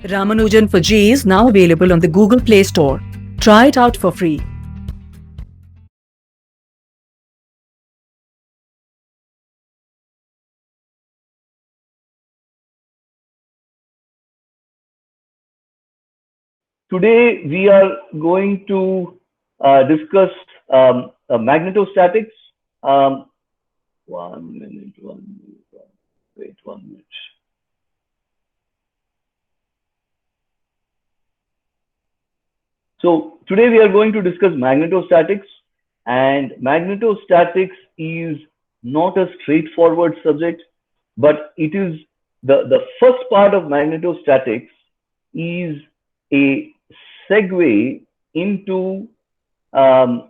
Ramanujan for G is now available on the Google Play Store. Try it out for free. Today we are going to discuss magnetostatics. 1 minute, wait 1 minute. So today we are going to discuss magnetostatics, and magnetostatics is not a straightforward subject, but it is the first part of magnetostatics is a segue into the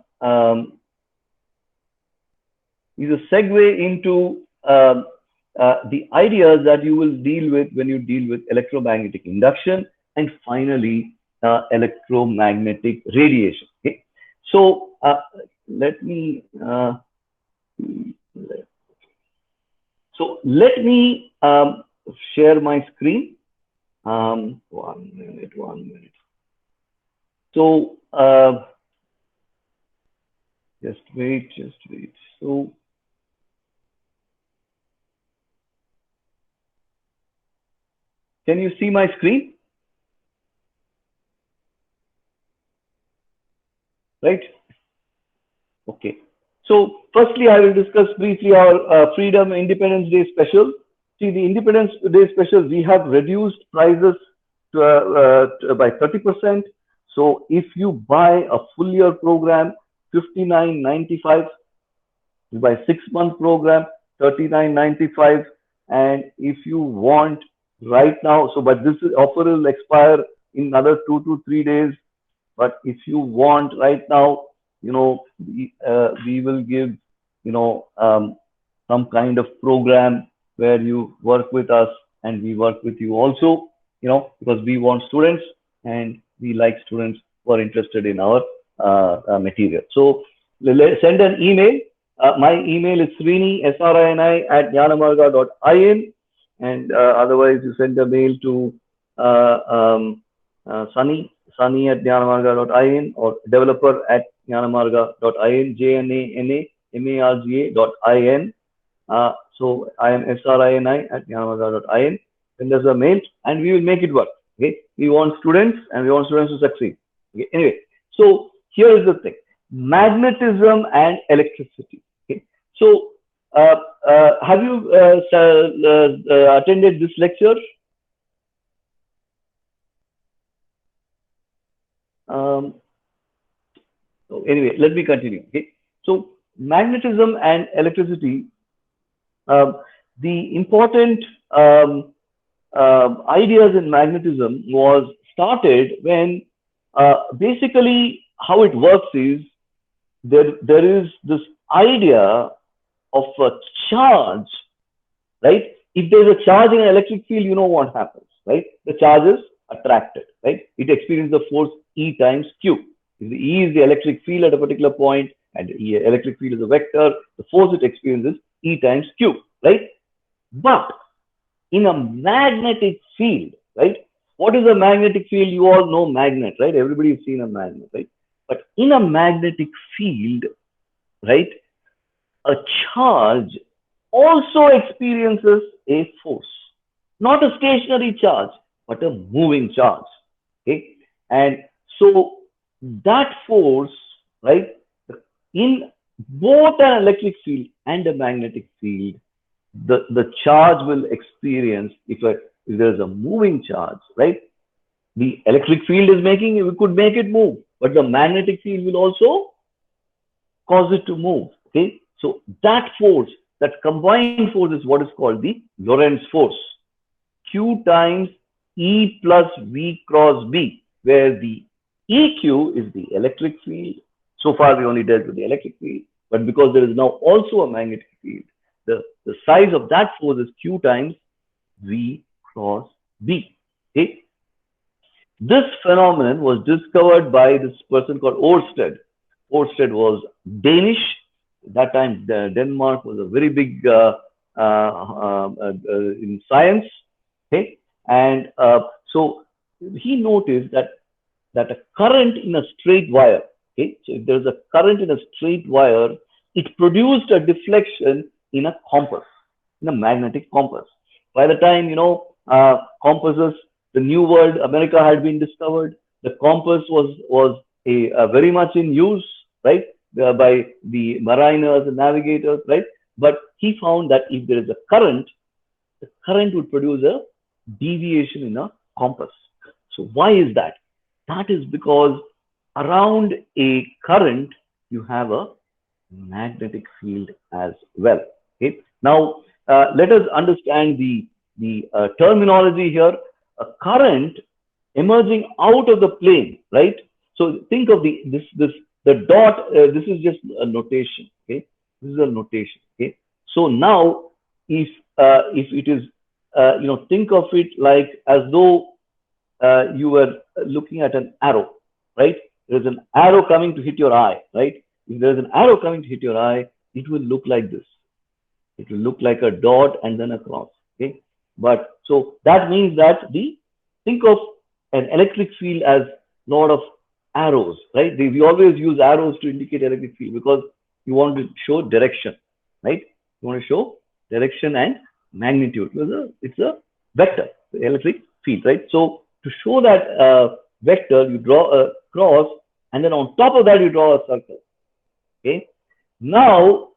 ideas that you will deal with when you deal with electromagnetic induction and finally electromagnetic radiation. Okay, so let me share my screen. 1 minute. So just wait. So can you see my screen? Right? Okay. So firstly, I will discuss briefly our Freedom Independence Day special. See, the Independence Day special, we have reduced prices by 30%. So if you buy a full year program, $59.95. You buy 6-month program, $39.95. And if you want right now, so but this offer will expire in another 2 to 3 days. But if you want right now, we will give, some kind of program where you work with us and we work with you also, because we want students and we like students who are interested in our material. So send an email. My email is Srini, SRINI @JnanaMarga.in, and otherwise you send a mail to Sunny @JnanaMarga.in or developer@JnanaMarga.in, JnanaMarga.in. So I am SRINI @JnanaMarga.in. Send us a mail and we will make it work. Okay, we want students and we want students to succeed. Okay, anyway, so here is the thing: magnetism and electricity. Okay, so have you attended this lecture? So anyway, let me continue. Okay, so magnetism and electricity. The important ideas in magnetism was started when basically how it works is there is this idea of a charge, right? If there's a charge in an electric field, you know what happens, right? The charge is attracted, right? It experiences the force E times Q. If the E is the electric field at a particular point and the electric field is a vector, the force it experiences E times Q, right? But in a magnetic field, right? What is a magnetic field? You all know magnet, right? Everybody has seen a magnet, right? But in a magnetic field, right, a charge also experiences a force, not a stationary charge, but a moving charge. Okay, and so that force, right, in both an electric field and a magnetic field, the charge will experience, if there's a moving charge, right? The electric field is making, we could make it move, but the magnetic field will also cause it to move. Okay, so that force, that combined force, is what is called the Lorentz force. Q times E plus V cross B, where the EQ is the electric field. So far we only dealt with the electric field, but because there is now also a magnetic field, the size of that force is Q times V cross B. Okay? This phenomenon was discovered by this person called Ørsted. Ørsted was Danish. At that time, Denmark was a very big in science. Okay? And so he noticed that a current in a straight wire, okay, so if there's a current in a straight wire, it produced a deflection in a compass, in a magnetic compass. By the time, compasses, the new world, America had been discovered, the compass was very much in use, right, by the mariners and navigators, right? But he found that if there is a current, the current would produce a deviation in a compass. So why is that? That is because around a current, you have a magnetic field as well. Okay. Now, let us understand the terminology here. A current emerging out of the plane, right? So think of the dot. This is just a notation. Okay, this is a notation. Okay. So now, if it is, think of it like as though you were looking at an arrow, right? There's an arrow coming to hit your eye, right? If there's an arrow coming to hit your eye, it will look like this. It will look like a dot and then a cross. Okay, but so that means that think of an electric field as lot of arrows, right? We always use arrows to indicate electric field because you want to show direction, right? You want to show direction and magnitude. It's a vector, the electric field, right? So to show that vector, you draw a cross, and then on top of that, you draw a circle. Okay. Now,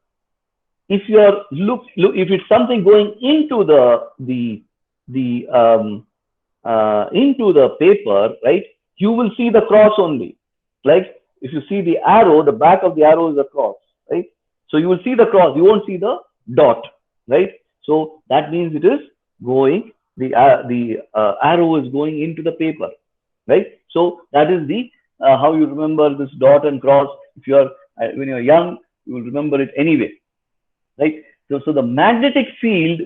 if if it's something going into into the paper, right, you will see the cross only. Like if you see the arrow, the back of the arrow is a cross, right? So you will see the cross, you won't see the dot, right? So that means it is going, the arrow is going into the paper, right? So that is the how you remember this dot and cross. If you are when you are young, you will remember it anyway, right? So the magnetic field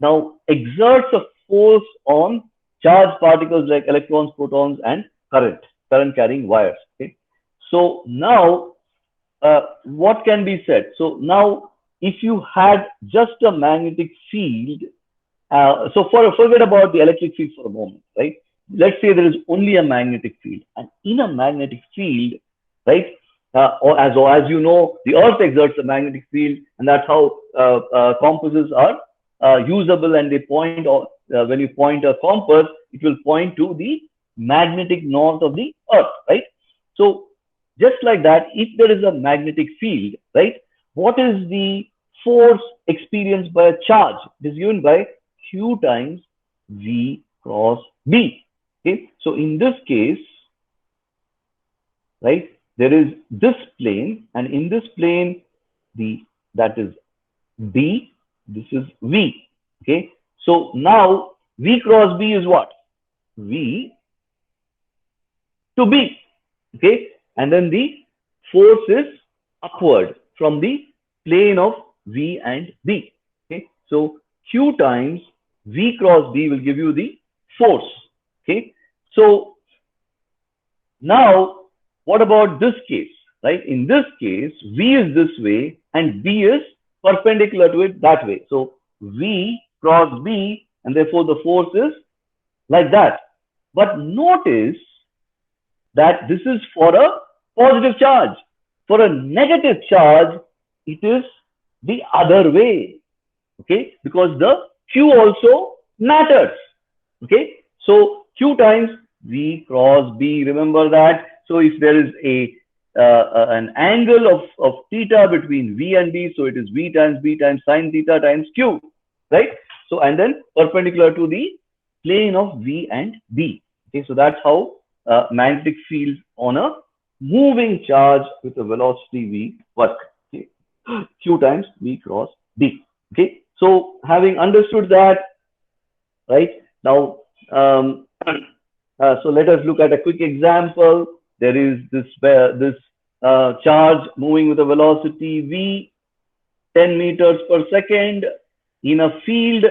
now exerts a force on charged particles like electrons, protons, and current carrying wires. Okay. So now, what can be said? So now, if you had just a magnetic field, so forget about the electric field for a moment, right? Let's say there is only a magnetic field, and in a magnetic field, right? Or as you know, the Earth exerts a magnetic field, and that's how compasses are usable, and they point, or when you point a compass, it will point to the magnetic north of the Earth, right? So just like that, if there is a magnetic field, right, what is the force experienced by a charge? It is given by Q times V cross B. Okay, so in this case, right, there is this plane, and in this plane, that is B, this is V. Okay, so now V cross B is what? V to B. Okay, and then the force is upward from the plane of V and B. Okay, so Q times V cross B will give you the force. Okay, so now what about this case, right? In this case, V is this way and B is perpendicular to it that way. So V cross B, and therefore the force is like that. But notice that this is for a positive charge. For a negative charge, it is the other way. Okay, because the Q also matters. Okay, so Q times V cross B, remember that. So if there is an angle of theta between V and B, so it is V times B times sine theta times Q, right? So and then perpendicular to the plane of V and B. Okay, so that's how magnetic fields on a moving charge with a velocity V work. Okay, Q times V cross B. Okay, so having understood that, right, now so let us look at a quick example. There is this charge moving with a velocity V, 10 meters per second in a field.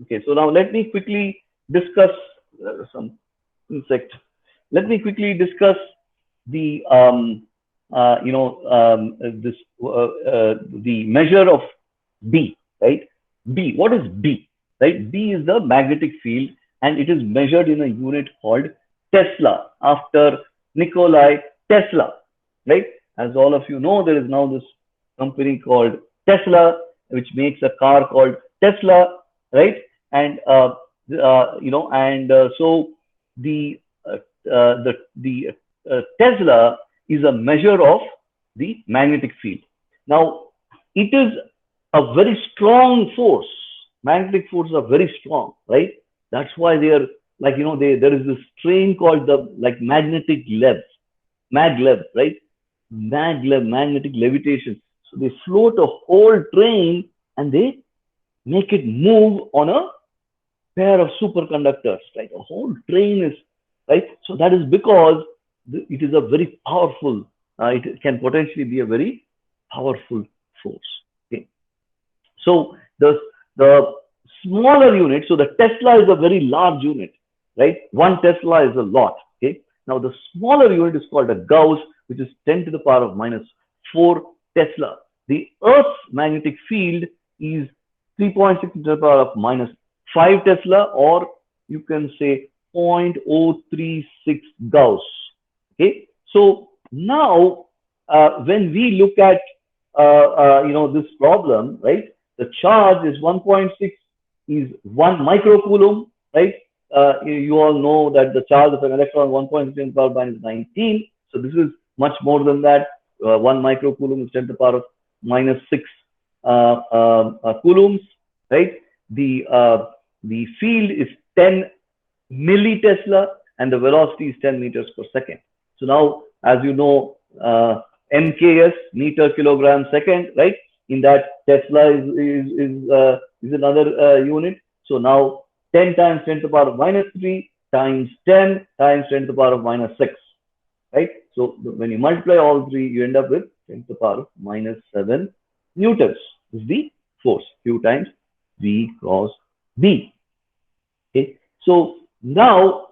Okay, so now let me quickly discuss some insect. Let me quickly discuss the the measure of B, right? B, what is B, right? B is the magnetic field, and it is measured in a unit called Tesla, after Nikolai Tesla, right? As all of you know, there is now this company called Tesla, which makes a car called Tesla, right? And so the Tesla is a measure of the magnetic field. Now, it is a very strong force. Magnetic forces are very strong, right? That's why they are like, there is this train called the like magnetic maglev, right? Maglev, magnetic levitation. So they float a whole train and they make it move on a pair of superconductors, right? A whole train is, right? So that is because it is a very powerful, it can potentially be a very powerful force. Okay. So the smaller unit, so the Tesla is a very large unit, right? 1 Tesla is a lot. Okay. Now the smaller unit is called a Gauss, which is 10 to the power of minus 4 Tesla. The Earth's magnetic field is 3.6 to the power of minus 5 Tesla, or you can say 0.036 Gauss. Okay. So now when we look at this problem, right? The charge is 1.6 is 1 microcoulomb, right? You all know that the charge of an electron 1.6 10 to the power minus 19. So this is much more than that. 1 microcoulomb is 10 to the power of minus 6 coulombs, right? The field is 10 millitesla and the velocity is 10 meters per second. So now, as you know, MKS, meter kilogram second, right? In that, Tesla is another unit. So now 10 times 10 to the power of minus 3 times 10 times 10 to the power of minus 6, right? So when you multiply all three, you end up with 10 to the power of minus 7 newtons is the force, Q times V cross B. Okay. So now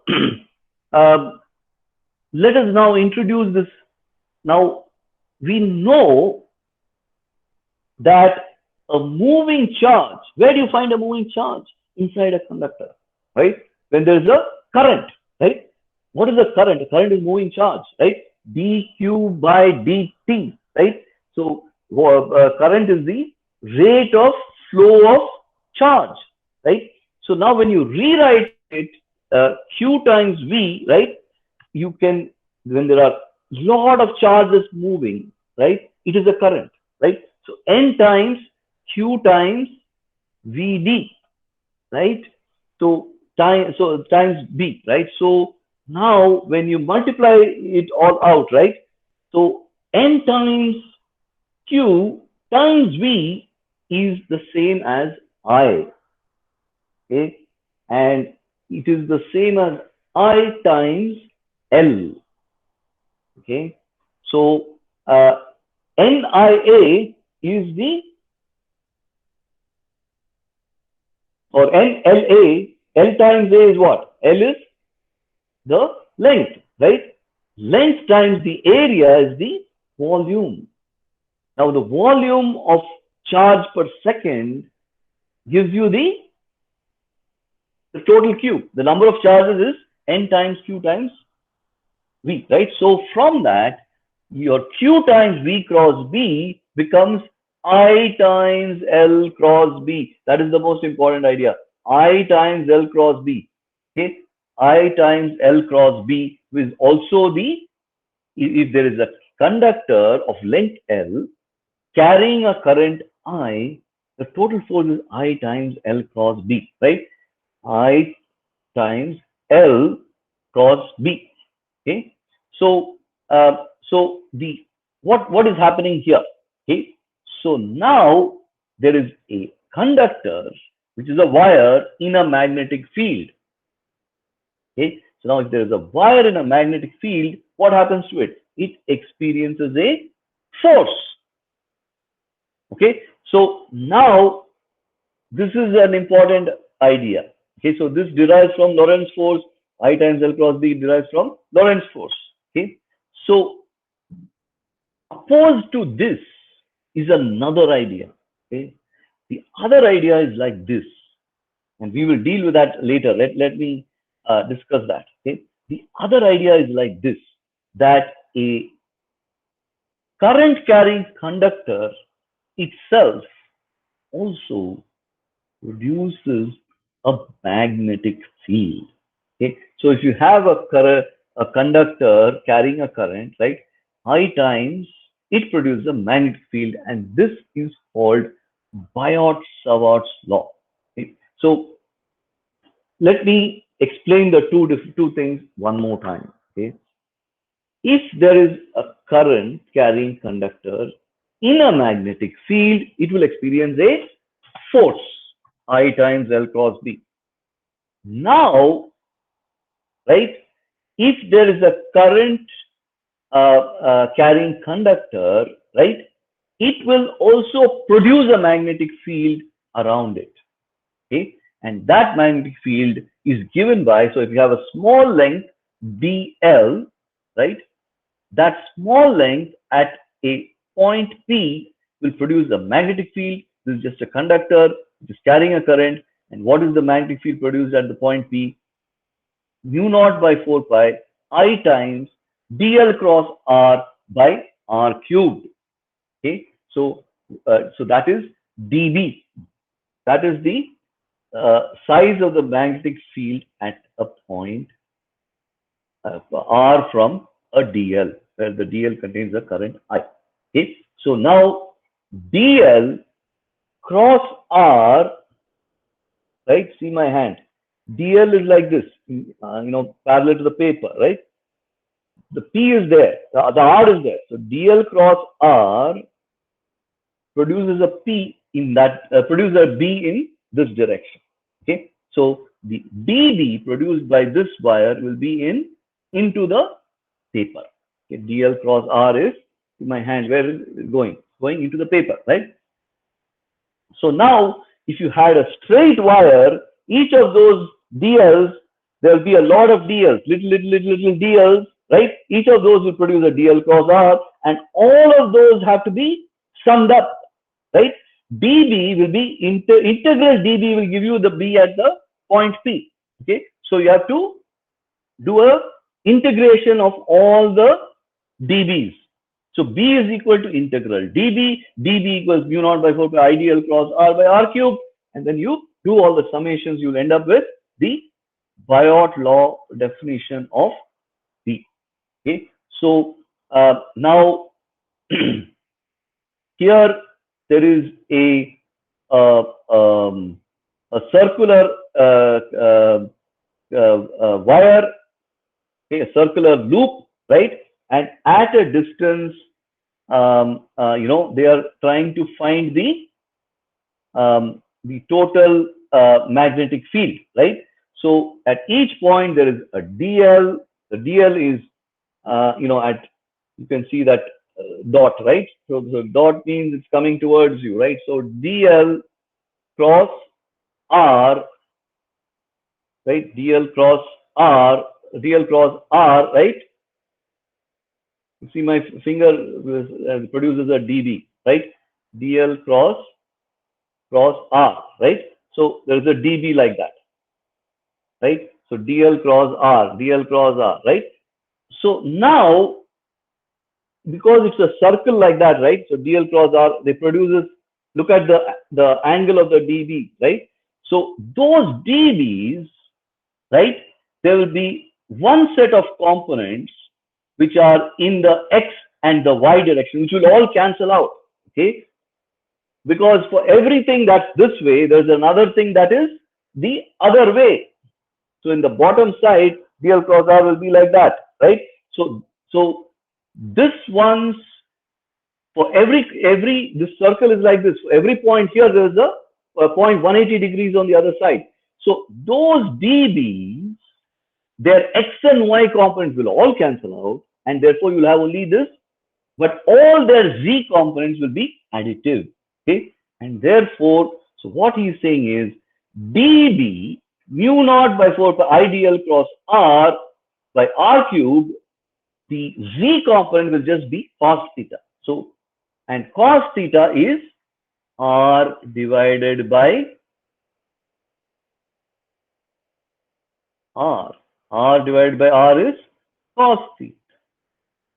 let us now introduce this. Now we know that a moving charge, where do you find a moving charge? Inside a conductor, right? When there is a current, right? What is the current? The current is moving charge, right? dq by dt, right? So current is the rate of flow of charge, right? So now when you rewrite it, q times v, right? You can, when there are lot of charges moving, right? It is a current, right? So n times q times vd, right? So times b, right? So now when you multiply it all out, right? So n times q times v is the same as I, okay? And it is the same as I times L, okay? So NIA is the, or NLA, L times A is what? L is the length, right? Length times the area is the volume. Now the volume of charge per second gives you the total Q. The number of charges is N times Q times V, right? So from that, your Q times V cross B becomes I times L cross B. That is the most important idea. I times L cross B. Okay? I times L cross B is also the, if there is a conductor of length L carrying a current I, the total force is I times L cross B, right? I times L cross B. Okay? So the what is happening here? Okay, so now there is a conductor which is a wire in a magnetic field. Okay, so now if there is a wire in a magnetic field, what happens to it? It experiences a force. Okay, so now this is an important idea. Okay, so this derives from Lorentz force. I times L cross B derives from Lorentz force. Okay, so opposed to this is another idea. Okay, the other idea is like this. and we will deal with that later. Let me discuss that. Okay. The other idea is like this, that a current carrying conductor itself also produces a magnetic field. Okay. So if you have a conductor carrying a current, right, I times it produces a magnetic field, and this is called Biot-Savart's law. Okay. So let me explain the two things one more time. Okay. If there is a current carrying conductor in a magnetic field, it will experience a force, I times L cross B. Now, right, if there is a current carrying conductor, right, it will also produce a magnetic field around it. Okay, and that magnetic field is given by, so if you have a small length dl, right, that small length at a point P will produce a magnetic field. This is just a conductor which is carrying a current. And what is the magnetic field produced at the point P? Mu naught by 4 pi I times dl cross r by r cubed. Okay, so that is dB. That is the size of the magnetic field at a point r from a dl, where the dl contains the current I. Okay, so now dl cross r, right? See my hand. dl is like this, parallel to the paper, right? The p is there, the r is there. So dl cross r produces a p in that, produces a b in this direction. Okay, so the dB produced by this wire will be into the paper. Okay, dl cross r is in my hand. Where is it going? Going into the paper, right? So now, if you had a straight wire, each of those dls, there will be a lot of dls, little dls, right? Each of those will produce a dl cross r, and all of those have to be summed up, right? dB will be integral dB will give you the B at the point P. Okay, so you have to do a integration of all the dBs. So B is equal to integral dB. dB equals mu naught by 4 pi I dl cross r by r cube, and then you do all the summations. You'll end up with the Biot law definition of B. Okay, so now here there is a circular wire, okay, a circular loop, right? And at a distance, they are trying to find the total magnetic field, right? So at each point there is a dl. The dl is, you can see that dot, right? So dot means it's coming towards you, right? So dl cross r, right? dl cross r, right? You see my finger produces a dB, right? dl cross r, right? So there is a dB like that, right? So dl cross r, right? So now, because it's a circle like that, right? So dl cross r, they produces, look at the angle of the dB, right? So those dBs, right, there will be one set of components which are in the x and the y direction, which will all cancel out. Okay, because for everything that's this way, there's another thing that is the other way. So in the bottom side, dl cross r will be like that, right? So this one's, for every this circle is like this. For every point here, there is a point 180 degrees on the other side. So those dBs, their x and y components will all cancel out, and therefore you'll have only this, but all their z components will be additive. Okay, and therefore, so what he's saying is dB mu naught by 4 pi I dl cross r by r cube, the z component will just be cos theta. So, and cos theta is r divided by r. R divided by r is cos theta.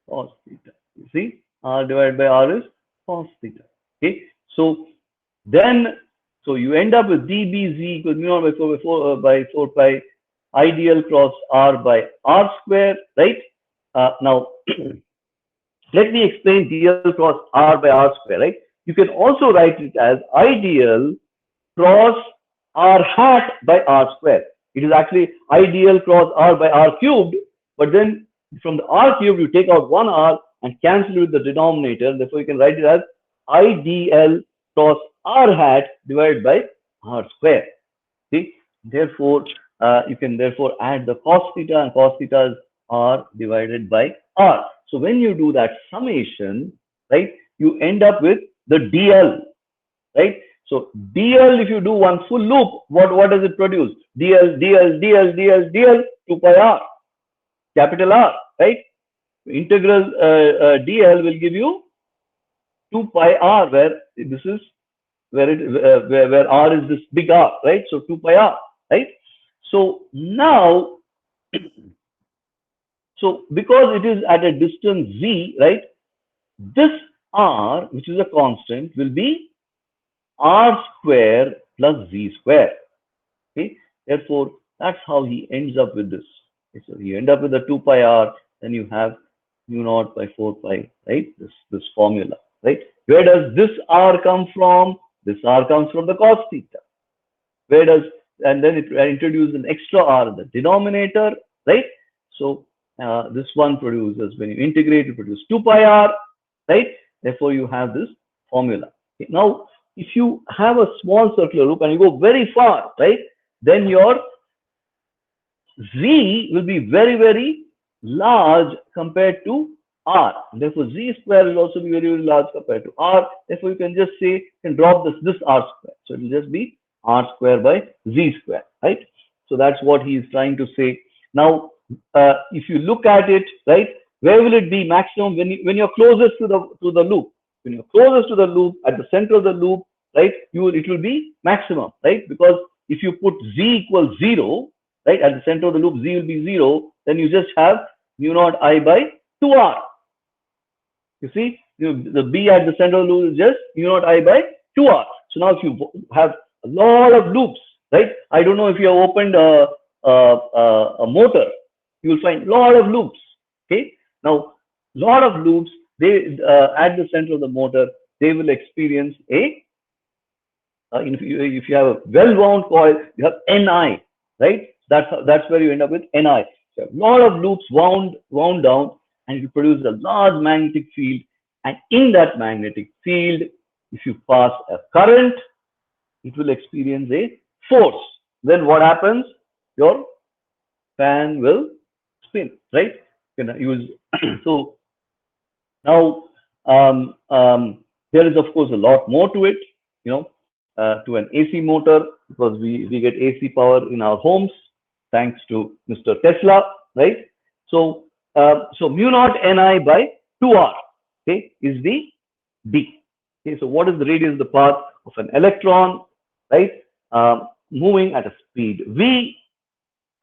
Cos theta. You see, r divided by r is cos theta. Okay, so then, so you end up with dBz equals mu naught by 4 pi ideal cross r by r square, right? Now, let me explain dl cross r by r square, right? You can also write it as ideal cross r hat by r square. It is actually ideal cross r by r cubed, but then from the r cubed, you take out one r and cancel it with the denominator. Therefore, you can write it as idl cross r hat divided by r square. See, therefore, you can therefore add the cos theta, and cos theta is r divided by r. So when you do that summation, right, you end up with the dl, right? So dl, if you do one full loop, what does it produce? dl 2 pi r, capital R, right? Integral dl will give you 2 pi r, where this is where r is this big R, right? So 2 pi r, right? So now, so because it is at a distance z, right? This r, which is a constant, will be r square plus z square. Okay, therefore that's how he ends up with this. Okay, so you end up with the 2 pi r, then you have mu naught by 4 pi, right? This formula, right? Where does this r come from? This r comes from the cos theta. Where does, and then it introduces an extra r in the denominator, right? So this one produces, when you integrate, it produces 2 pi r, right? Therefore, you have this formula. Okay. Now, if you have a small circular loop and you go very far, right, then your z will be very, very large compared to r. Therefore, z square will also be very, very large compared to r. Therefore, you can just say, you can drop this r square. So it will just be r square by z square, right? So that's what he is trying to say. Now, if you look at it, right, where will it be maximum? When you're closest to the loop. When you're closest to the loop, at the center of the loop, right, it will be maximum, right? Because if you put z equals 0, right, at the center of the loop, z will be 0, then you just have mu naught I by 2r. You see, the b at the center of the loop is just mu naught I by 2r. So now if you have a lot of loops, right? I don't know if you have opened a motor, you will find a lot of loops. Okay. Now, lot of loops, they at the center of the motor, they will experience a if you have a well-wound coil, you have Ni, right? That's where you end up with Ni. So a lot of loops wound down, and it will produce a large magnetic field. And in that magnetic field, if you pass a current, it will experience a force. Then what happens? Your fan will spin, right? You can use so now there is of course a lot more to it, you know, to an AC motor, because we get AC power in our homes thanks to Mr. Tesla, right? So so mu naught Ni by 2r, okay, is the d. Okay, so what is the radius of the path of an electron, right? Moving at a speed v,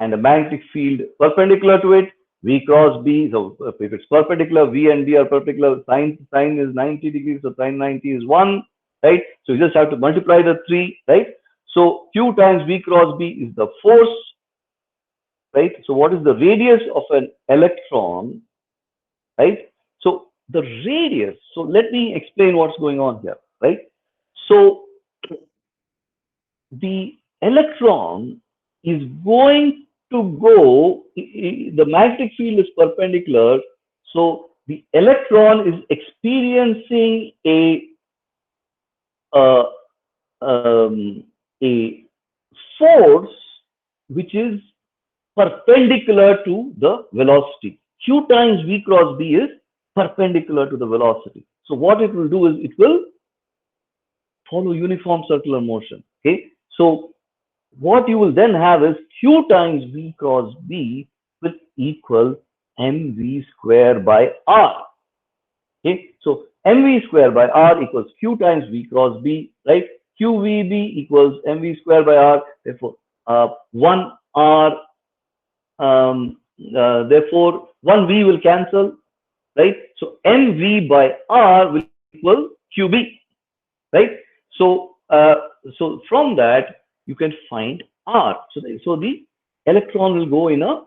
and a magnetic field perpendicular to it, v cross b. So if it's perpendicular, v and b are perpendicular. Sine is 90 degrees, so sine 90 is 1, right? So you just have to multiply the 3, right? So q times v cross b is the force, right? So what is the radius of an electron, right? So the radius, so let me explain what's going on here, right? So the electron is going to go, the magnetic field is perpendicular, so the electron is experiencing a force which is perpendicular to the velocity. Q times v cross b is perpendicular to the velocity. So what it will do is it will follow uniform circular motion. Okay, so what you will then have is q times v cross b will equal mv square by r. Okay, so mv square by r equals q times v cross b, right? qvb equals mv square by r. Therefore, 1 r therefore, one V will cancel, right? So mv by r will equal qb, right? So from that you can find r. So the electron will go in a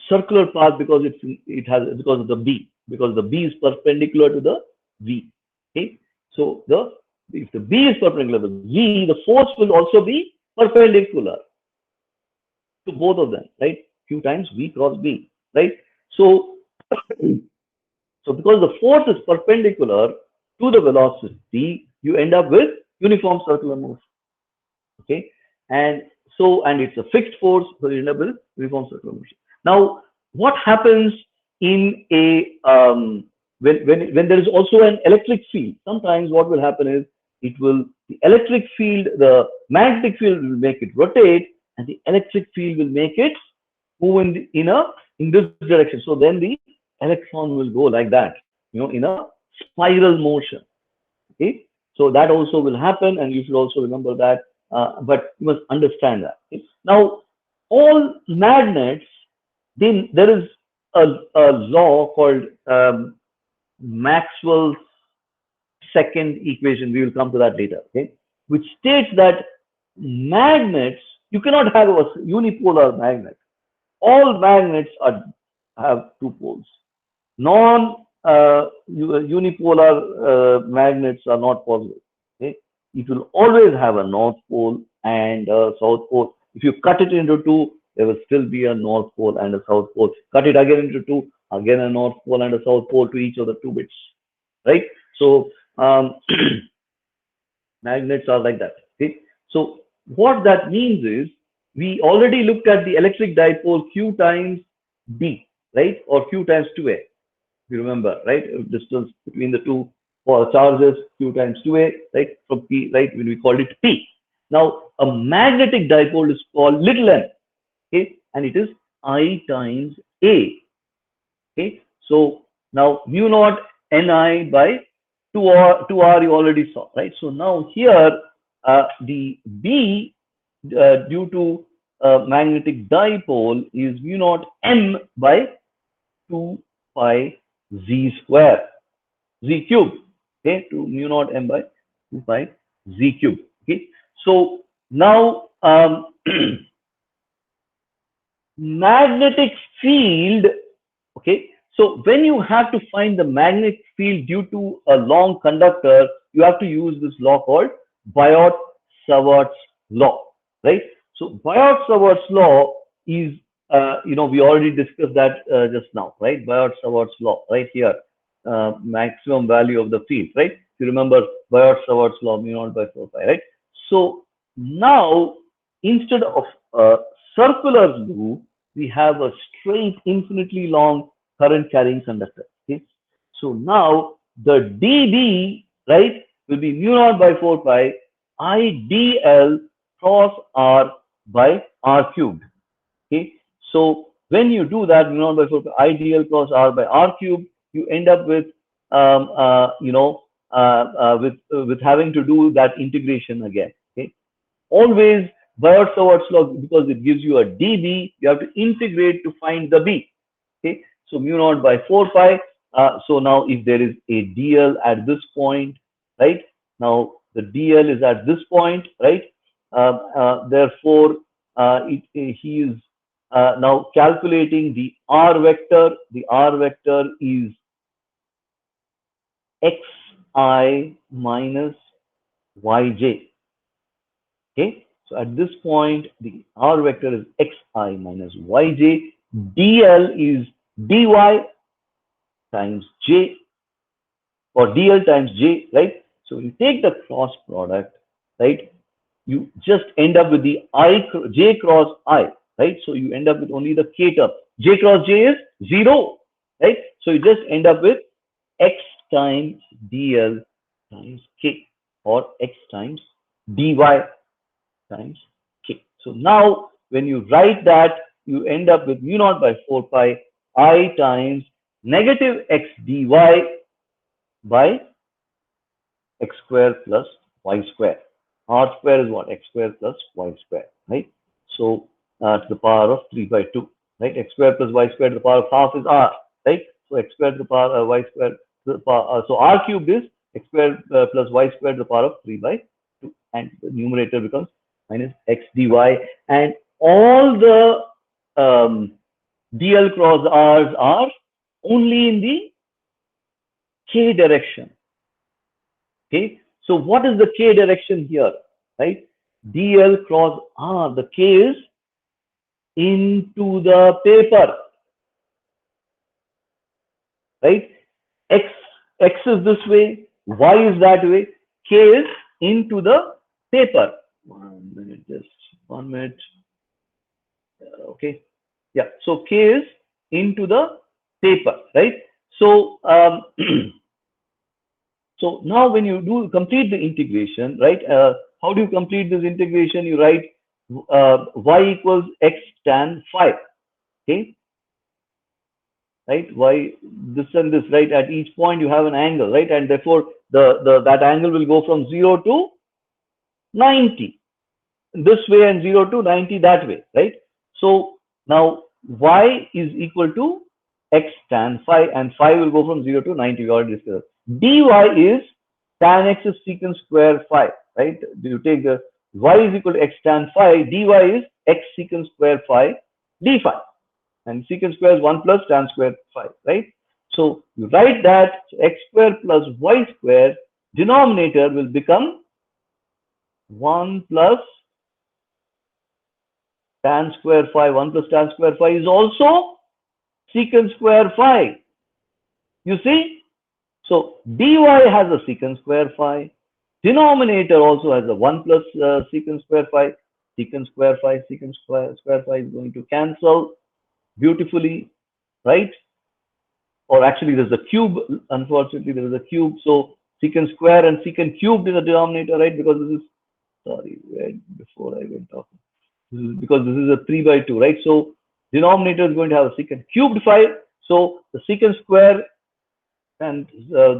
circular path because because of the b, because the b is perpendicular to the v. Okay, so if the b is perpendicular to v, the force will also be perpendicular to both of them, right? Q times v cross b, right? So so because the force is perpendicular to the velocity, you end up with uniform circular motion. Okay, and and it's a fixed force, so you end up with uniform circular motion. Now, what happens in a when there is also an electric field? Sometimes what will happen is the electric field, the magnetic field will make it rotate, and the electric field will make it move in this direction. So then the electron will go like that, in a spiral motion. Okay, so that also will happen, and you should also remember that. But you must understand that. Okay? Now, all magnets, then there is a law called Maxwell's second equation. We will come to that later. Okay, which states that magnets, you cannot have a unipolar magnet. All magnets have two poles. Non unipolar magnets are not possible. Okay? It will always have a north pole and a south pole. If you cut it into two, there will still be a north pole and a south pole. Cut it again into two, again a north pole and a south pole to each of the two bits, right? So magnets are like that. Okay? So what that means is, we already looked at the electric dipole Q times D, right? Or Q times 2A. You remember, right? Distance between the two charges, Q times 2A, right? From P, right? When we called it P. Now, a magnetic dipole is called little m, okay? And it is I times A, okay? So now mu naught Ni by 2R you already saw, right? So now here, the B due to magnetic dipole is mu naught M by 2 pi z square, z cube, okay, to mu naught M by 2 pi z cube, okay. So now magnetic field, okay. So when you have to find the magnetic field due to a long conductor, you have to use this law called Biot-Savart's law, right? So Biot-Savart's law is, we already discussed that just now, right? Biot-Savart's law, right here, maximum value of the field, right? If you remember Biot-Savart's law, mu naught by 4 pi, right? So now, instead of a circular loop, we have a straight, infinitely long current carrying conductor. Okay, so now the dB, right, will be mu naught by 4 pi IDL cross R by R cubed. Okay, so when you do that, mu naught by 4 pi IDL cross R by R cubed, you end up with with having to do that integration again. Okay, always Biot-Savart's law, because it gives you a dB, you have to integrate to find the B. Okay, so mu naught by 4 pi. So now if there is a dl at this point, right? Now the dl is at this point, right? Therefore, he is now calculating the r vector. The r vector is xi minus yj. Okay, so at this point, the r vector is xi minus yj. dl is dy times j, or dl times j, right? So you take the cross product, right? You just end up with the j cross I, right? So you end up with only the k term. J cross j is 0, right? So you just end up with x times dl times k, or x times dy times k. So now when you write that, you end up with mu naught by 4 pi I times negative x dy by x square plus y square. R square is what? X square plus y square, right? So to the power of 3 by 2, right? X squared plus y squared to the power of half is r, right? So x squared to the power y squared to the power, so r cubed is x squared plus y squared to the power of 3 by 2, and the numerator becomes minus x dy, and all the dl cross r's are only in the k direction. Okay, so what is the k direction here, right? dl cross r, the k is into the paper, right? X is this way, y is that way, k is into the paper. 1 minute, just 1 minute. Okay, yeah. So k is into the paper, right? So so now when you do complete the integration, right? How do you complete this integration? You write y equals x tan phi. Okay, right? Y, this and this, right? At each point you have an angle, right? And therefore that angle will go from 0 to 90 this way, and 0 to 90 that way, right? So now y is equal to x tan phi, and phi will go from 0 to 90. We already discussed. dy is tan x is secant square phi, right? You take the y is equal to x tan phi, dy is x secant square phi d phi, and secant square is 1 plus tan square phi, right? So you write that x square plus y square, denominator will become 1 plus tan square phi. 1 plus tan square phi is also secant square phi. You see? So dy has a secant square phi. Denominator also has a 1 plus secant square phi. Secant square phi, secant square phi is going to cancel beautifully, right? Or actually there's a cube, unfortunately there is a cube, so secant square and secant cubed in the denominator, right? Because this is, sorry, before I went off, this is because this is a 3 by 2, right? So denominator is going to have a secant cubed phi, so the secant square, and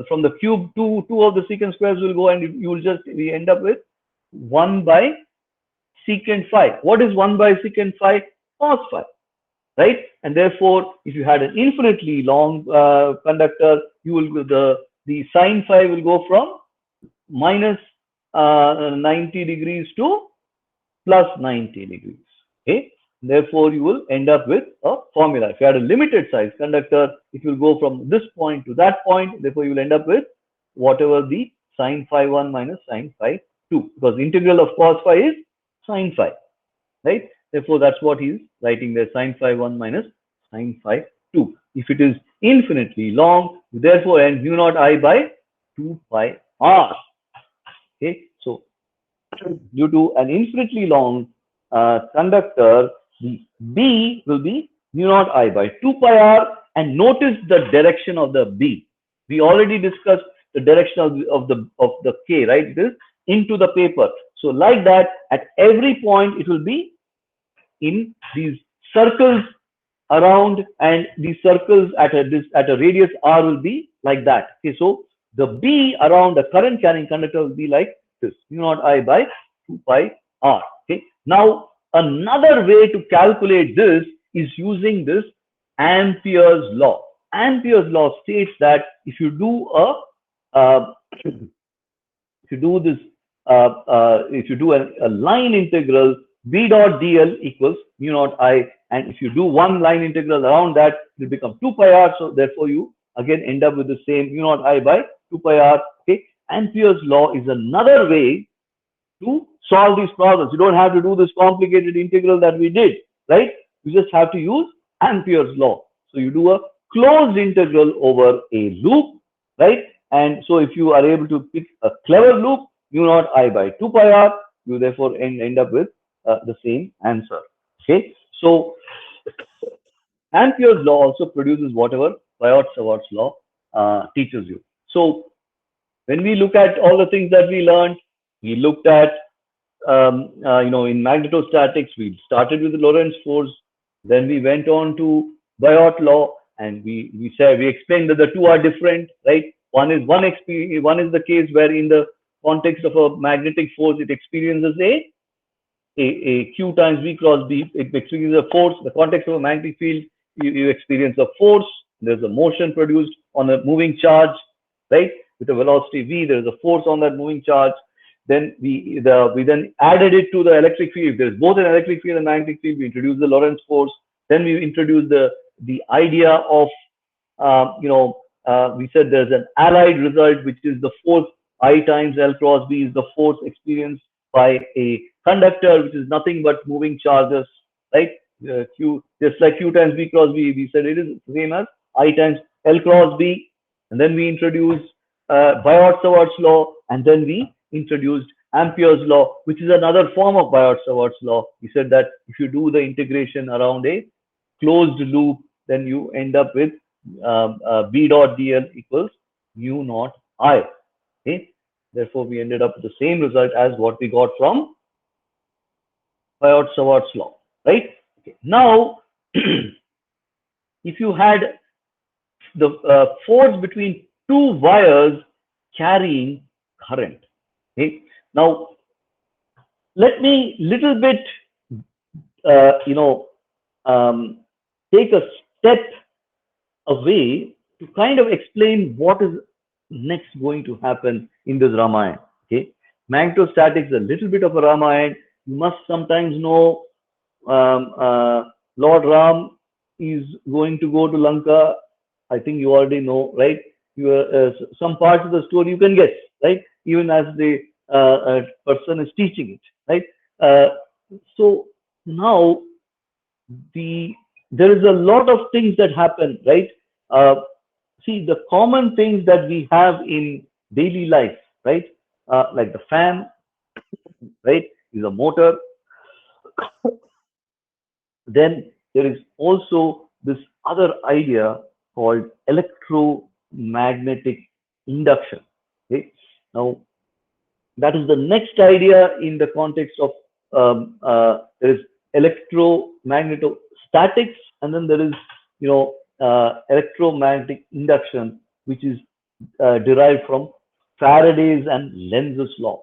from the cube, two of the secant squares will go, and you will just, we end up with 1 by secant phi. What is 1 by secant phi? Cos phi, right? And therefore, if you had an infinitely long conductor, you will, the sine phi will go from minus 90 degrees to plus 90 degrees. Okay, therefore you will end up with a formula. If you had a limited size conductor, it will go from this point to that point. Therefore you will end up with whatever the sine phi 1 minus sine phi 2, because the integral of cos phi is sine phi, right? Therefore that's what he's writing there, sine phi 1 minus sine phi 2. If it is infinitely long, therefore and mu naught I by 2 pi r. Okay, so due to an infinitely long conductor, the B will be mu naught I by 2 pi r, and notice the direction of the B. We already discussed the direction of the K, right? It is into the paper. So like that, at every point it will be in these circles around, and these circles at a radius r will be like that. Okay, so the B around the current carrying conductor will be like this, mu naught I by 2 pi r. Okay, now another way to calculate this is using this Ampere's law. Ampere's law states that if you do a line integral, b dot dl equals mu naught I, and if you do one line integral around that, it will become 2 pi r. So therefore you again end up with the same mu naught I by 2 pi r. Okay, Ampere's law is another way to solve these problems. You don't have to do this complicated integral that we did, right? You just have to use Ampere's law. So you do a closed integral over a loop, right? And so if you are able to pick a clever loop, mu naught I by 2 pi r, you therefore end up with the same answer. Okay, so Ampere's law also produces whatever Biot-Savart's law teaches you. So when we look at all the things that we learned, we looked at in magnetostatics, we started with the Lorentz force, then we went on to Biot law, and we explained that the two are different, right? One is the case where in the context of a magnetic force, it experiences a a Q times V cross B, it experiences a force. The context of a magnetic field, you experience a force. There's a motion produced on a moving charge, right? With a velocity V, there is a force on that moving charge. Then we then added it to the electric field. If there's both an electric field and magnetic field, we introduce the Lorentz force. Then we introduce the idea of we said there's an allied result, which is the force I times L cross B is the force experienced by a conductor, which is nothing but moving charges, right? Q, just like Q times B cross B, we said it is the same as I times L cross B. And then we introduced Biot-Savart's law, and then we introduced Ampere's law, which is another form of Biot-Savart's law. He said that if you do the integration around a closed loop, then you end up with B dot dl equals mu naught I. Okay? Therefore, we ended up with the same result as what we got from Biot-Savart's law, right? Okay. Now, if you had the force between two wires carrying current, okay? Now, let me little bit, take a step away to kind of explain what is next going to happen in this Ramayana. Okay, magnetostatics is a little bit of a Ramayana. You must sometimes know Lord Ram is going to go to Lanka. I think you already know, right? Some parts of the story you can guess, right? Even as the person is teaching it, right? So now there is a lot of things that happen, right? See, the common things that we have in daily life, right? Like the fan, right, is a motor. Then there is also this other idea called electromagnetic induction. Okay, now that is the next idea in the context of there is electromagnetostatics, and then there is electromagnetic induction, which is derived from Faraday's and Lenz's law.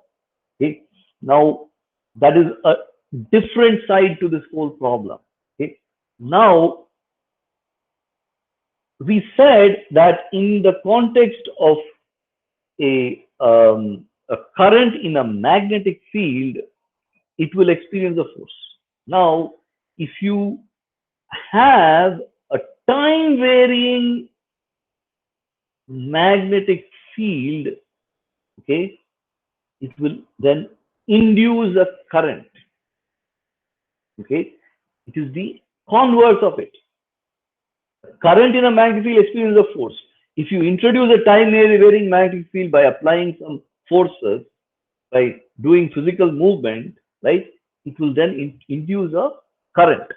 Okay, now that is a different side to this whole problem. Okay, now we said that in the context of a current in a magnetic field, it will experience a force. Now, if you have a time varying magnetic field, okay, it will then induce a current. Okay, it is the converse of it. Current in a magnetic field experiences a force. If you introduce a time varying magnetic field by applying some forces, by doing physical movement, right, it will then induce a current.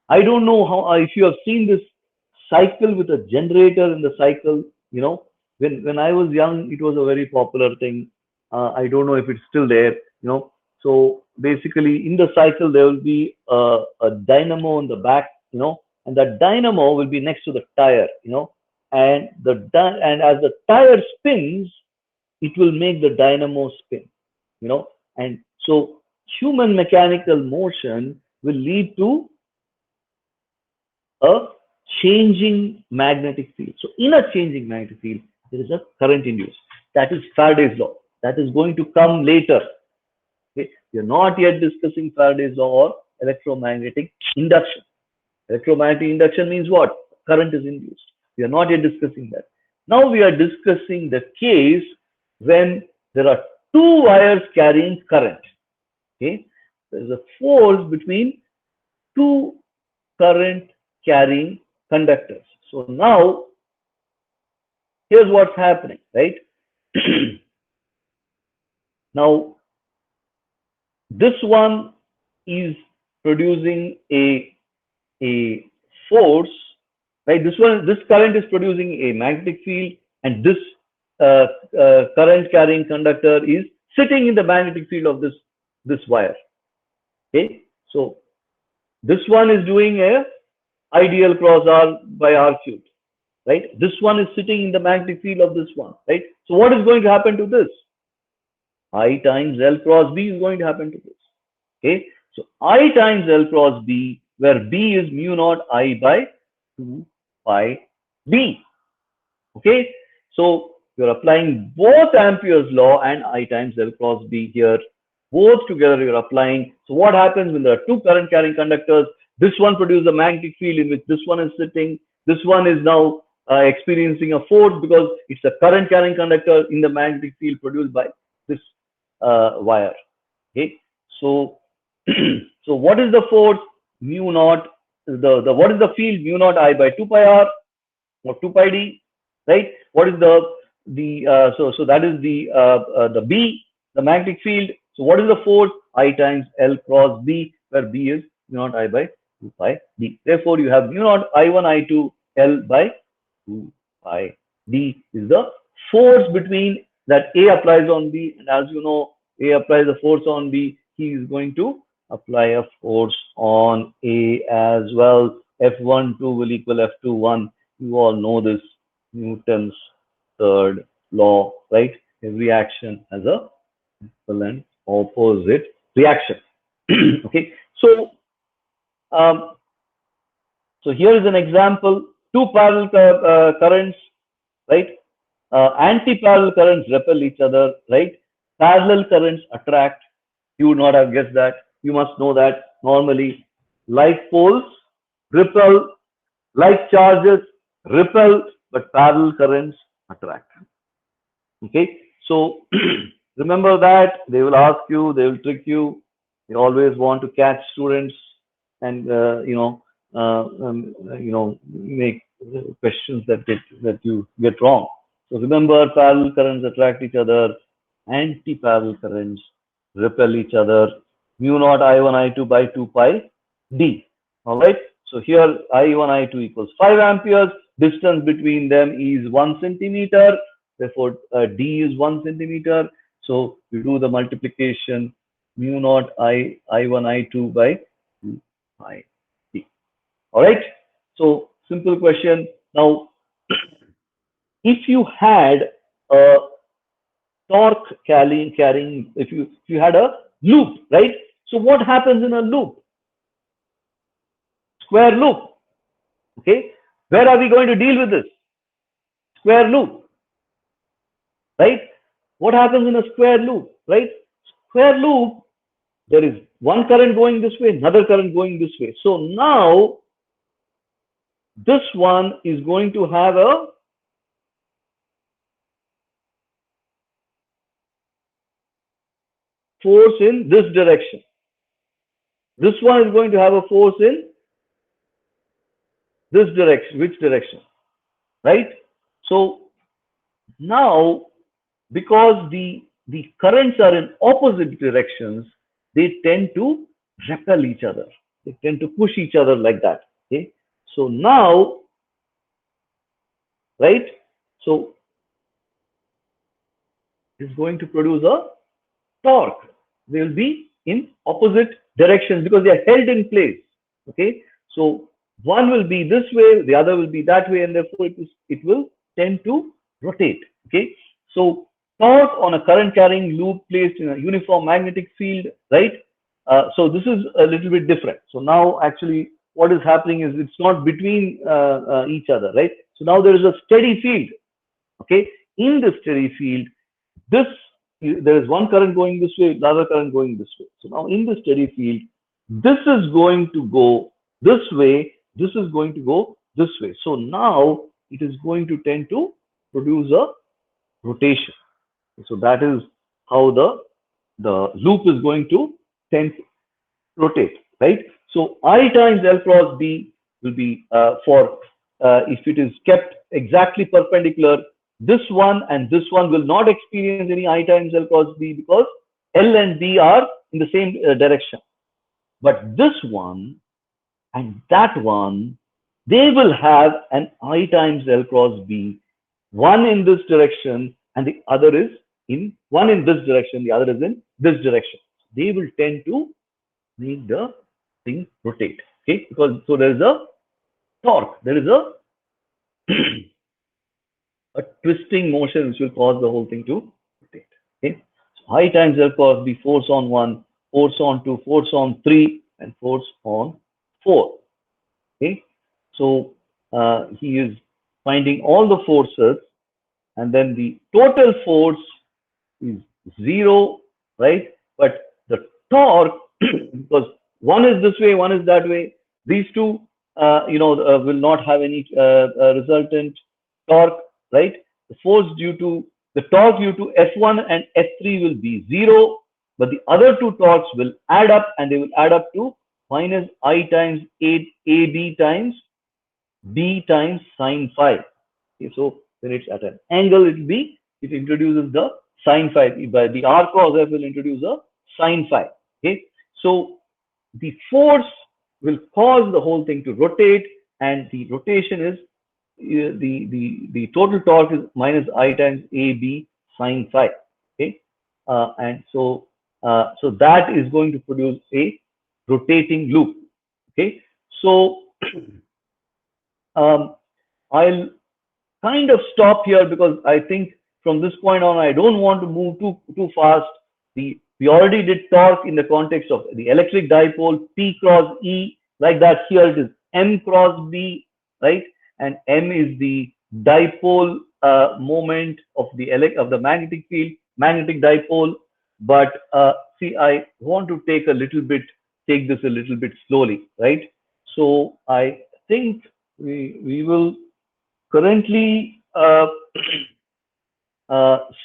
I don't know how if you have seen this cycle with a generator in the cycle. When I was young, it was a very popular thing. I don't know if it's still there. So basically, in the cycle there will be a dynamo in the back. And that dynamo will be next to the tire. And as the tire spins, it will make the dynamo spin. And so human mechanical motion will lead to a changing magnetic field. So in a changing magnetic field, there is a current induced. That is Faraday's law. That is going to come later. Okay? We are not yet discussing Faraday's law or electromagnetic induction. Electromagnetic induction means what? Current is induced. We are not yet discussing that. Now we are discussing the case when there are two wires carrying current. Okay? There is a force between two current carrying conductors. So now, here's what's happening, right? Now, this one is producing a force, right? This current is producing a magnetic field, and this current carrying conductor is sitting in the magnetic field of this wire. Okay, so this one is doing a ideal cross R by R cubed, right? This one is sitting in the magnetic field of this one, right? So what is going to happen to this? I times L cross B is going to happen to this. Okay, so I times L cross B, where B is mu naught I by 2 pi B. Okay, so you're applying both Ampere's law and I times L cross B here. Both together you're applying. So what happens when there are two current carrying conductors? This one produces a magnetic field in which this one is sitting. This one is now experiencing a force because it's a current carrying conductor in the magnetic field produced by this wire. Okay, so so what is the force? Mu naught. The what is the field? Mu naught I by 2 pi r or 2 pi d, right? What is so that is the B, the magnetic field. So what is the force? I times L cross B, where B is mu naught I by 2 pi d. Therefore, you have mu naught I1 I2 L by 2 pi d is the force between that A applies on B, and as you know, A applies a force on B. He is going to apply a force on A as well. F12 will equal F21. You all know this, Newton's third law, right? Every action has a equivalent opposite reaction. Okay, so so here is an example: two parallel currents, right? Anti-parallel currents repel each other, right? Parallel currents attract. You would not have guessed that. You must know that normally like poles repel, like charges repel, but parallel currents attract. Okay, so remember that they will ask you, they will trick you. They always want to catch students and make questions that you get wrong. So remember, parallel currents attract each other, anti-parallel currents repel each other. Mu naught I1 I2 by 2 pi d. All right. So here I1 I2 equals 5 amperes. Distance between them is 1 centimeter. Therefore, d is 1 centimeter. So you do the multiplication. Mu naught I1 I2 by 2 pi d. All right. So simple question. Now, if you had a torque carrying, if you had a loop, right? So what happens in a loop? Square loop. Okay. Where are we going to deal with this? Square loop, right? What happens in a square loop, right? Square loop, there is one current going this way, another current going this way. So now this one is going to have a force in this direction. This one is going to have a force in this direction. Which direction? Right? So now, because the currents are in opposite directions, they tend to repel each other. They tend to push each other like that. Okay. So now, right? So it's going to produce a torque. They will be in opposite directions because they are held in place. Okay. So one will be this way, the other will be that way, and therefore it will tend to rotate. Okay. So torque on a current carrying loop placed in a uniform magnetic field, right? So this is a little bit different. So now actually what is happening is it's not between each other, right? So now there is a steady field. Okay. In the steady field, there is one current going this way, the other current going this way. So now in the steady field, this is going to go this way, this is going to go this way. So now it is going to tend to produce a rotation. So that is how the loop is going to tend to rotate, right? So I times L cross B will be for if it is kept exactly perpendicular, this one and this one will not experience any I times L cross B because L and B are in the same direction. But this one and that one, they will have an I times L cross B, one in this direction and the other is in one in this direction, the other is in this direction. They will tend to make the thing rotate. Okay, because so there is a torque, there is a a twisting motion which will cause the whole thing to rotate. Okay, so I times L cross B, force on one, force on 2, force on 3, and force on 4. Okay, so he is finding all the forces, and then the total force is 0, right? But the torque, because one is this way, one is that way, these two, will not have any resultant torque, right? The force due to the torque due to F1 and F3 will be 0, but the other two torques will add up, and they will add up to minus I times AB times B times sine phi. Okay, so when it's at an angle, it introduces the sine phi. By the r cos f will introduce a sine phi. Okay, so the force will cause the whole thing to rotate, and the rotation is the total torque is minus I times AB sine phi. Okay, and so that is going to produce a rotating loop. Okay, so I'll kind of stop here, because I think from this point on, I don't want to move too fast. We already did torque in the context of the electric dipole, P cross E, like that. Here it is M cross B, right? And M is the dipole moment of the magnetic field, magnetic dipole. But see, I want to take this a little bit slowly, right? So I think we will currently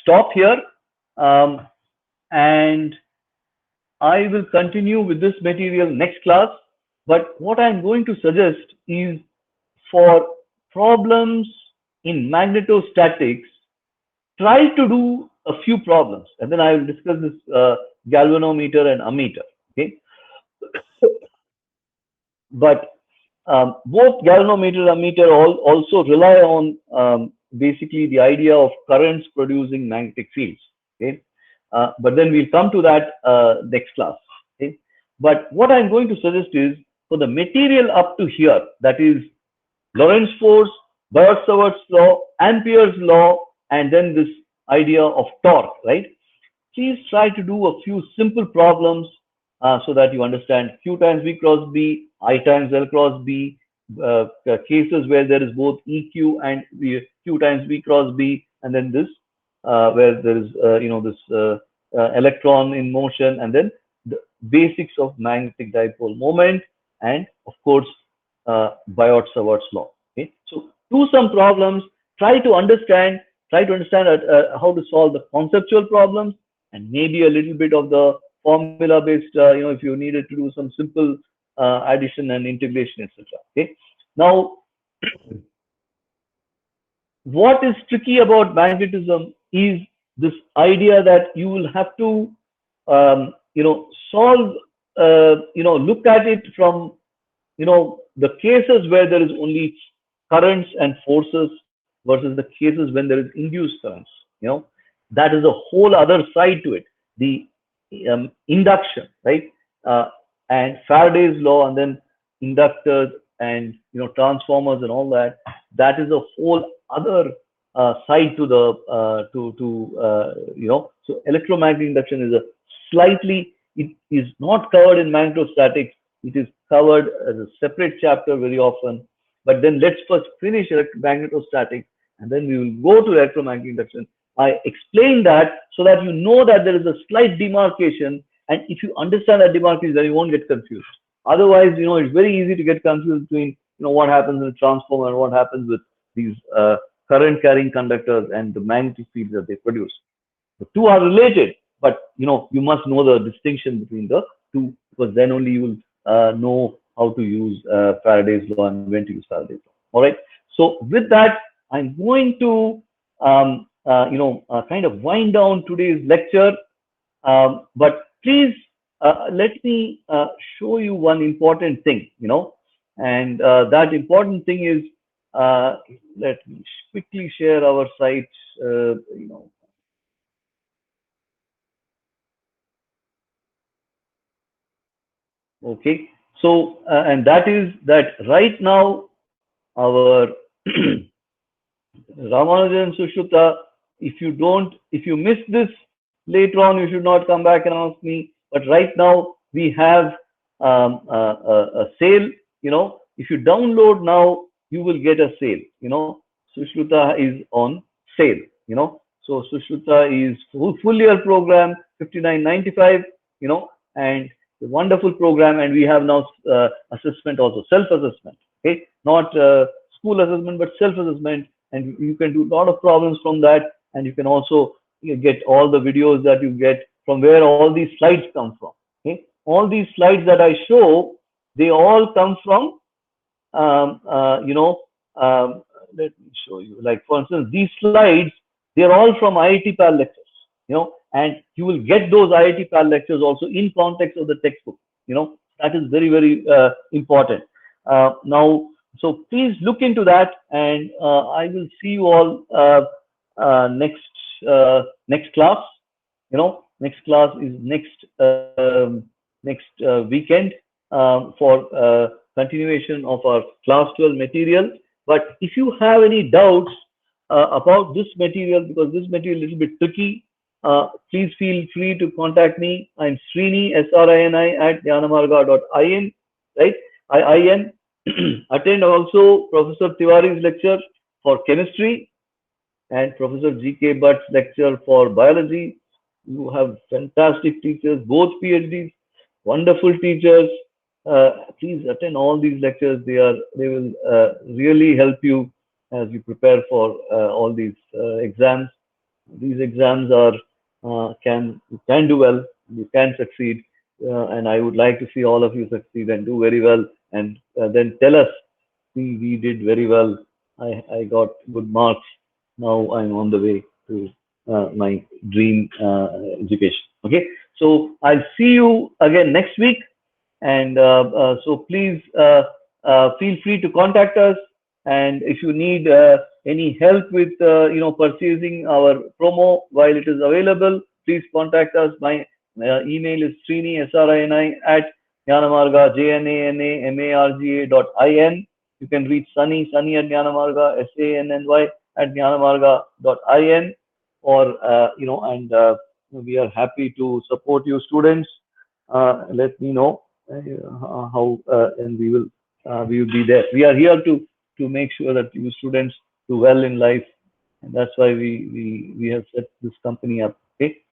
stop here, and I will continue with this material next class. But what I'm going to suggest is, for problems in magnetostatics, try to do a few problems, and then I will discuss this galvanometer and ammeter. Okay, but both galvanometer and ammeter also rely on basically the idea of currents producing magnetic fields. Okay, but then we'll come to that next class. Okay, but what I'm going to suggest is, for the material up to here, that is Lorentz Force, Biot-Savart's law, Ampere's law, and then this idea of torque, right? Please try to do a few simple problems so that you understand Q times V cross B, I times L cross B, cases where there is both EQ and Q times V cross B, and then this where there is this electron in motion, and then the basics of magnetic dipole moment, and of course Biot-Savart's law. Okay, so do some problems, try to understand how to solve the conceptual problems, and maybe a little bit of the formula based, if you needed to do some simple addition and integration, etc. Okay, now what is tricky about magnetism is this idea that you will have to solve, look at it from the cases where there is only currents and forces versus the cases when there is induced currents. That is a whole other side to it. The induction, right? And Faraday's law, and then inductors and transformers and all that. That is a whole other side to the So electromagnetic induction is it is not covered in magnetostatics. It is covered as a separate chapter very often. But then let's first finish magnetostatics, and then we will go to electromagnetic induction. I explained that so that you know that there is a slight demarcation, and if you understand that demarcation, then you won't get confused. Otherwise, it's very easy to get confused between what happens in a transformer and what happens with these current carrying conductors and the magnetic fields that they produce. The two are related, but you must know the distinction between the two, because then only you will know how to use Faraday's law and when to use Faraday's law. All right. So with that, I'm going to kind of wind down today's lecture. But please let me show you one important thing. And that important thing is, let me quickly share our site. Okay, so and that is that right now our Ramanujan, Sushruta, if you miss this later on, you should not come back and ask me. But right now we have a sale. If you download now, you will get a sale. Sushruta is on sale. So Sushruta is full year program, 59.95. And a wonderful program, and we have now assessment also, self-assessment. Okay, not school assessment, but self-assessment, and you can do a lot of problems from that, and you can also get all the videos that you get from where all these slides come from. Okay, all these slides that I show, they all come from let me show you. Like for instance, these slides, they are all from IIT PAL lectures. And you will get those IIT PAL lectures also in context of the textbook. That is very, very important. Now, so please look into that, and I will see you all next class. Next class is next weekend for continuation of our class 12 material. But if you have any doubts about this material, because this material is a little bit tricky, please feel free to contact me. I'm Srini, SRINI at JnanaMarga.in, right? IIN. Attend also Professor Tiwari's lecture for chemistry and Professor G.K. Bhatt's lecture for biology. You have fantastic teachers, both PhDs, wonderful teachers. Please attend all these lectures. They will really help you as you prepare for all these exams. These exams are you can do well, you can succeed, and I would like to see all of you succeed and do very well, and then tell us, we did very well. I got good marks. Now I'm on the way to my dream education. Okay, so I'll see you again next week, and so please feel free to contact us, and if you need any help with purchasing our promo while it is available, please contact us. My email is Srini, SRINI at JnanaMarga, JnanaMarga.in. You can reach Sunny at JnanaMarga, SANNY at JnanaMarga.in, or and we are happy to support you students. Let me know how, and we will be there. We are here to make sure that you students do well in life, and that's why we have set this company up. Okay.